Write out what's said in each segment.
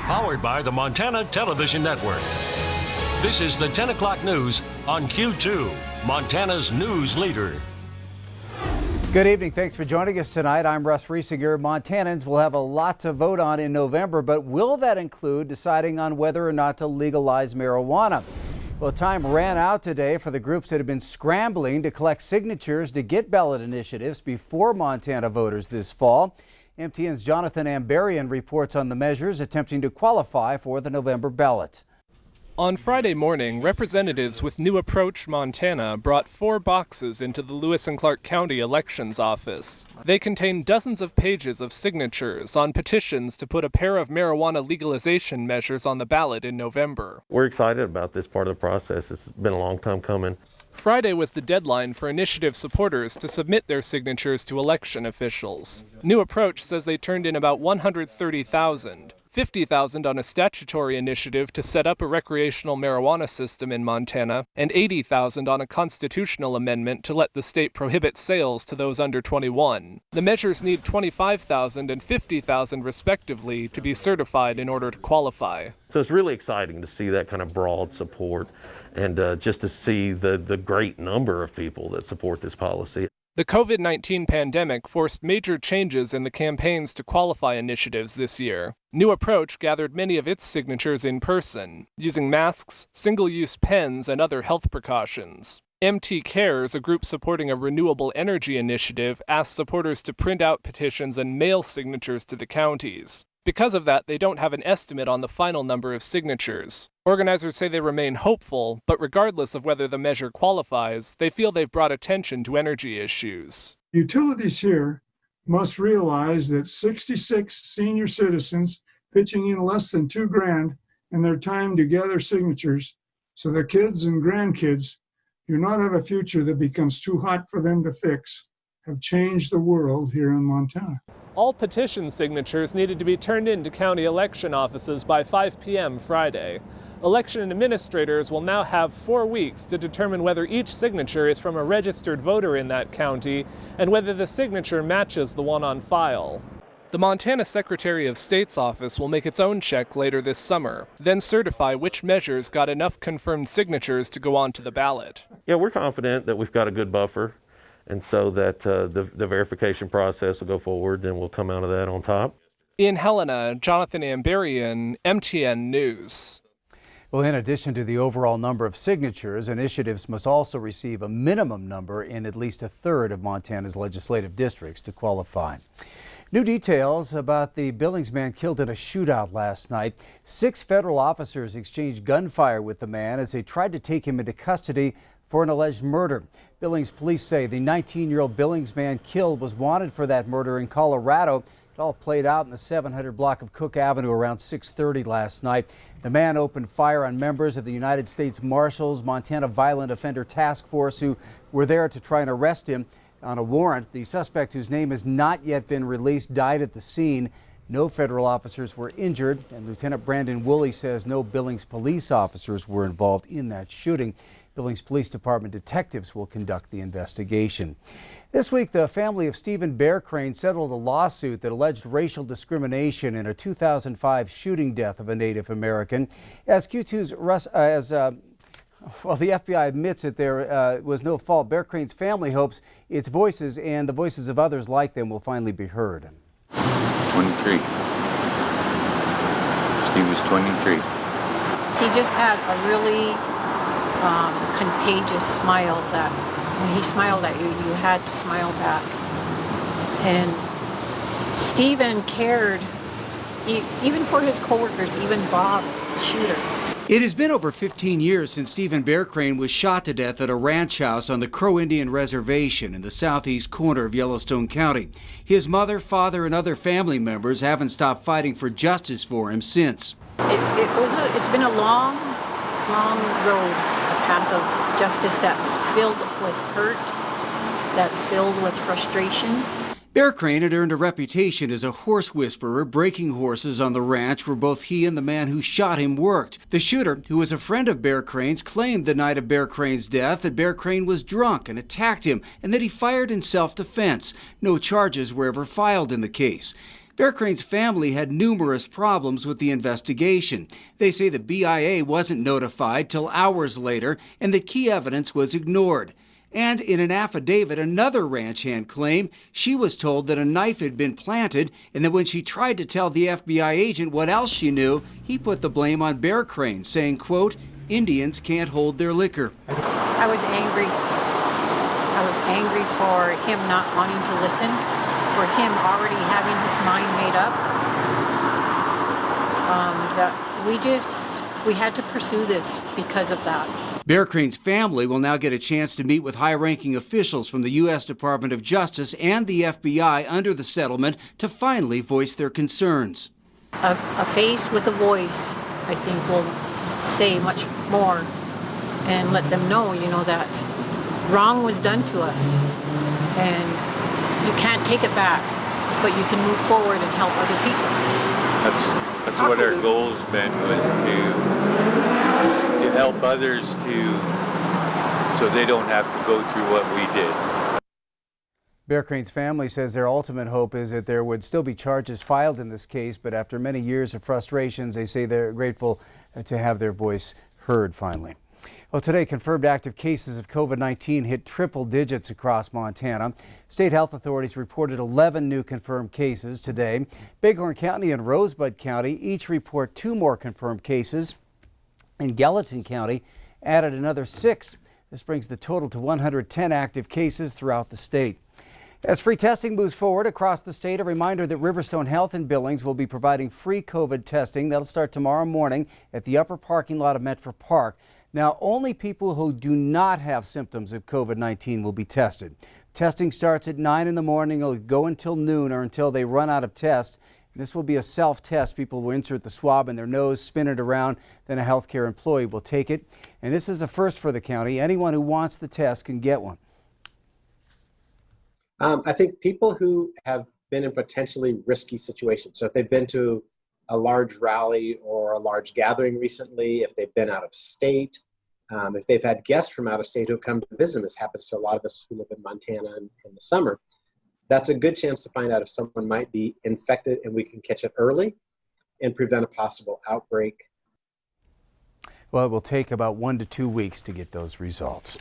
Powered by the Montana Television Network. This is the 10 o'clock news on Q2, Montana's news leader. Good evening. Thanks for joining us tonight. I'm Russ Riesinger. Montanans will have a lot to vote on in November, but will that include deciding on whether or not to legalize marijuana? Well, time ran out today for the groups that have been scrambling to collect signatures to get ballot initiatives before Montana voters this fall. MTN's Jonathan Ambarian reports on the measures attempting to qualify for the November ballot. On Friday morning, representatives with New Approach Montana brought 4 boxes into the Lewis and Clark County Elections Office. They contain dozens of pages of signatures on petitions to put a pair of marijuana legalization measures on the ballot in November. We're excited about this part of the process. It's been a long time coming. Friday was the deadline for initiative supporters to submit their signatures to election officials. New Approach says they turned in about 130,000. 50,000 on a statutory initiative to set up a recreational marijuana system in Montana, and 80,000 on a constitutional amendment to let the state prohibit sales to those under 21. The measures need 25,000 and 50,000 respectively to be certified in order to qualify. So it's really exciting to see that kind of broad support and just to see the great number of people that support this policy. The COVID-19 pandemic forced major changes in the campaigns to qualify initiatives this year. New Approach gathered many of its signatures in person, using masks, single-use pens, and other health precautions. MT Cares, a group supporting a renewable energy initiative, asked supporters to print out petitions and mail signatures to the counties. Because of that, they don't have an estimate on the final number of signatures. Organizers say they remain hopeful, but regardless of whether the measure qualifies, they feel they've brought attention to energy issues. Utilities here must realize that 66 senior citizens pitching in less than $2,000 in their time to gather signatures so their kids and grandkids do not have a future that becomes too hot for them to fix have changed the world here in Montana. All petition signatures needed to be turned in to county election offices by 5 p.m. Friday. Election administrators will now have 4 weeks to determine whether each signature is from a registered voter in that county and whether the signature matches the one on file. The Montana Secretary of State's office will make its own check later this summer, then certify which measures got enough confirmed signatures to go onto the ballot. Yeah, we're confident that we've got a good buffer, and so that the verification process will go forward and we'll come out of that on top. In Helena, Jonathan Ambarian, MTN News. Well, in addition to the overall number of signatures, initiatives must also receive a minimum number in at least a third of Montana's legislative districts to qualify. New details about the Billings man killed in a shootout last night. 6 federal officers exchanged gunfire with the man as they tried to take him into custody for an alleged murder. Billings police say the 19-year-old Billings man killed was wanted for that murder in Colorado. It all played out in the 700 block of Cook Avenue around 6:30 last night. The man opened fire on members of the United States Marshals Montana Violent Offender Task Force who were there to try and arrest him on a warrant. The suspect, whose name has not yet been released, died at the scene. No federal officers were injured, and Lieutenant Brandon Woolley says no Billings police officers were involved in that shooting. Billings Police Department detectives will conduct the investigation. This week, the family of Stephen Bear Crane settled a lawsuit that alleged racial discrimination in a 2005 shooting death of a Native American. As Q2's the FBI admits that there was no fault. Bear Crane's family hopes its voices and the voices of others like them will finally be heard. 23. Steve was 23. He just had a really contagious smile that when he smiled at you, you had to smile back. And Stephen cared even for his coworkers, even Bob, the shooter. It has been over 15 years since Stephen Bear Crane was shot to death at a ranch house on the Crow Indian Reservation in the southeast corner of Yellowstone County. His mother, father, and other family members haven't stopped fighting for justice for him since. It's been a long road, a path of justice that's filled with hurt, that's filled with frustration. Bear Crane had earned a reputation as a horse whisperer, breaking horses on the ranch where both he and the man who shot him worked. The shooter, who was a friend of Bear Crane's, claimed the night of Bear Crane's death that Bear Crane was drunk and attacked him and that he fired in self-defense. No charges were ever filed in the case. Bear Crane's family had numerous problems with the investigation. They say the BIA wasn't notified till hours later and that key evidence was ignored. And in an affidavit, another ranch hand claimed she was told that a knife had been planted and that when she tried to tell the FBI agent what else she knew, he put the blame on Bear Crane, saying, quote, "Indians can't hold their liquor." I was angry. I was angry for him not wanting to listen, for him already having his mind made up. We had to pursue this because of that. Bear Crane's family will now get a chance to meet with high-ranking officials from the U.S. Department of Justice and the FBI under the settlement to finally voice their concerns. A face with a voice, I think, will say much more and let them know, that wrong was done to us and you can't take it back, but you can move forward and help other people. That's what our goal's been, was to help others so they don't have to go through what we did. Bear Crane's family says their ultimate hope is that there would still be charges filed in this case, but after many years of frustrations, they say they're grateful to have their voice heard finally. Well, today, confirmed active cases of COVID-19 hit triple digits across Montana. State health authorities reported 11 new confirmed cases today. Bighorn County and Rosebud County each report 2 more confirmed cases. And Gallatin County added another 6. This brings the total to 110 active cases throughout the state. As free testing moves forward across the state, a reminder that Riverstone Health in Billings will be providing free COVID testing. That'll start tomorrow morning at the upper parking lot of Metro Park. Now, only people who do not have symptoms of COVID-19 will be tested. Testing starts at 9 in the morning. It'll go until noon or until they run out of tests. This will be a self-test. People will insert the swab in their nose, spin it around, then a healthcare employee will take it. And this is a first for the county. Anyone who wants the test can get one. I think people who have been in potentially risky situations. So if they've been to a large rally or a large gathering recently, if they've been out of state, if they've had guests from out of state who have come to visit, this happens to a lot of us who live in Montana in the summer, that's a good chance to find out if someone might be infected, and we can catch it early and prevent a possible outbreak. Well, it will take about 1 to 2 weeks to get those results.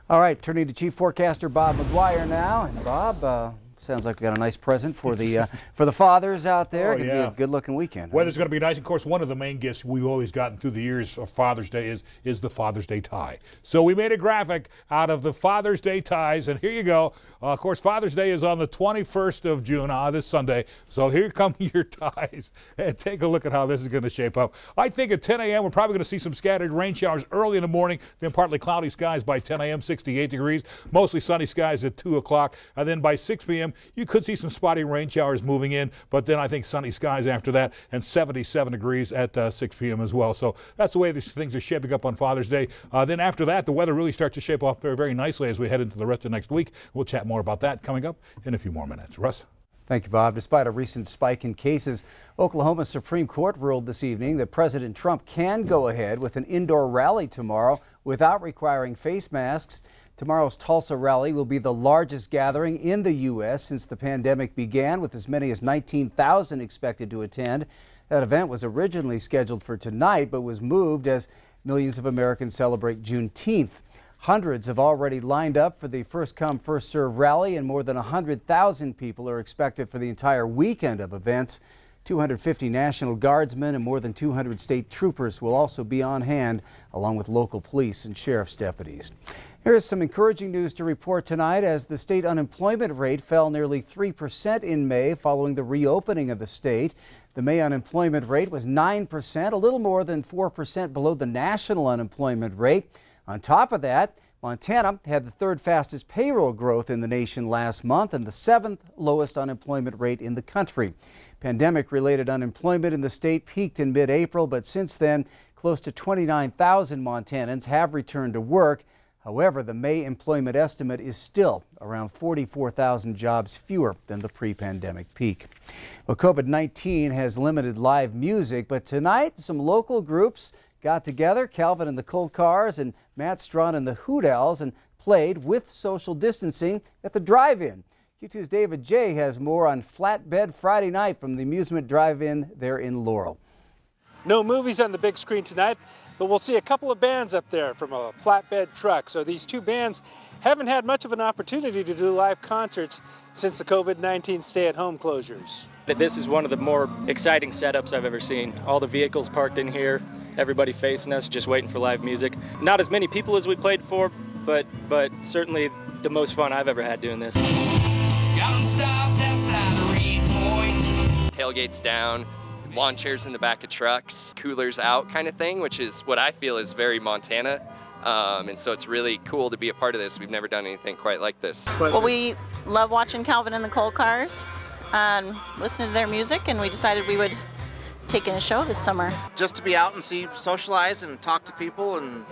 All right, turning to Chief Forecaster Bob McGuire now. And Bob, sounds like we got a nice present for the fathers out there. Oh, It's going to be a good-looking weekend. Weather's going to be nice. Of course, one of the main gifts we've always gotten through the years of Father's Day is the Father's Day tie. So we made a graphic out of the Father's Day ties, and here you go. Of course, Father's Day is on the 21st of June, this Sunday. So here come your ties, and take a look at how this is going to shape up. I think at 10 a.m. we're probably going to see some scattered rain showers early in the morning, then partly cloudy skies by 10 a.m., 68 degrees, mostly sunny skies at 2 o'clock, and then by 6 p.m. you could see some spotty rain showers moving in, but then I think sunny skies after that, and 77 degrees at 6 p.m. as well. So that's the way these things are shaping up on Father's Day. Then after that, the weather really starts to shape off very, very nicely as we head into the rest of next week. We'll chat more about that coming up in a few more minutes. Russ? Thank you, Bob. Despite a recent spike in cases, Oklahoma's Supreme Court ruled this evening that President Trump can go ahead with an indoor rally tomorrow without requiring face masks. Tomorrow's Tulsa rally will be the largest gathering in the U.S. since the pandemic began, with as many as 19,000 expected to attend. That event was originally scheduled for tonight, but was moved as millions of Americans celebrate Juneteenth. Hundreds have already lined up for the first-come, first-served rally, and more than 100,000 people are expected for the entire weekend of events. 250 National Guardsmen and more than 200 state troopers will also be on hand, along with local police and sheriff's deputies. Here is some encouraging news to report tonight as the state unemployment rate fell nearly 3% in May following the reopening of the state. The May unemployment rate was 9%, a little more than 4% below the national unemployment rate. On top of that, Montana had the 3rd fastest payroll growth in the nation last month and the 7th lowest unemployment rate in the country. Pandemic-related unemployment in the state peaked in mid-April, but since then, close to 29,000 Montanans have returned to work. However, the May employment estimate is still around 44,000 jobs fewer than the pre-pandemic peak. Well, COVID-19 has limited live music, but tonight some local groups got together, Calvin and the Cold Cars and Matt Strawn and the Hoot Owls, and played with social distancing at the drive-in. Q2's David J. has more on Flatbed Friday night from the amusement drive-in there in Laurel. No movies on the big screen tonight, but we'll see a couple of bands up there from a flatbed truck. So these two bands haven't had much of an opportunity to do live concerts since the COVID-19 stay-at-home closures. This is one of the more exciting setups I've ever seen. All the vehicles parked in here, everybody facing us, just waiting for live music. Not as many people as we played for, but certainly the most fun I've ever had doing this. Tailgates down, lawn chairs in the back of trucks, coolers out kind of thing, which is what I feel is very Montana. And so it's really cool to be a part of this. We've never done anything quite like this. Well, we love watching Calvin and the Coal Cars and listening to their music, and we decided we would take in a show this summer. Just to be out and socialize and talk to people and,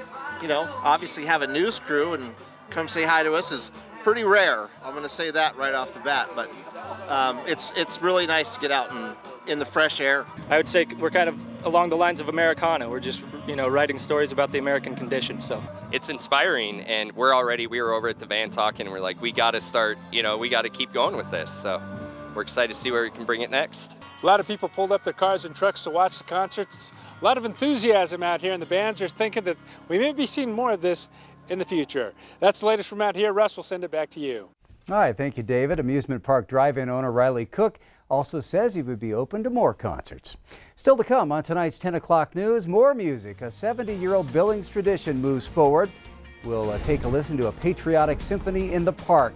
obviously have a news crew and come say hi to us is pretty rare. I'm going to say that right off the bat, but it's really nice to get out and in the fresh air. I would say we're kind of along the lines of Americana. We're just, writing stories about the American condition. So it's inspiring, and we were over at the van talking, and we're like, we got to start, we got to keep going with this. So we're excited to see where we can bring it next. A lot of people pulled up their cars and trucks to watch the concerts. A lot of enthusiasm out here, and the bands are thinking that we may be seeing more of this in the future. That's the latest from out here. Russ, will send it back to you. All right, thank you, David. Amusement Park drive-in owner Riley Cook also says he would be open to more concerts. Still to come on tonight's 10 o'clock news, more music. A 70-year-old Billings tradition moves forward. We'll take a listen to a patriotic symphony in the park.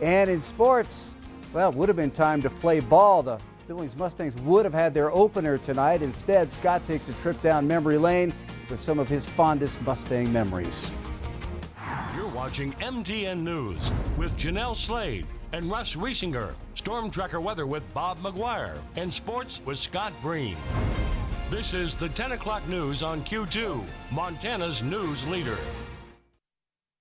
And in sports, well, it would have been time to play ball. The Billings Mustangs would have had their opener tonight. Instead, Scott takes a trip down memory lane with some of his fondest Mustang memories. You're watching MTN News with Janelle Slade and Russ Riesinger, Storm Tracker weather with Bob McGuire, and sports with Scott Breen. This is the 10 o'clock news on Q2, Montana's news leader.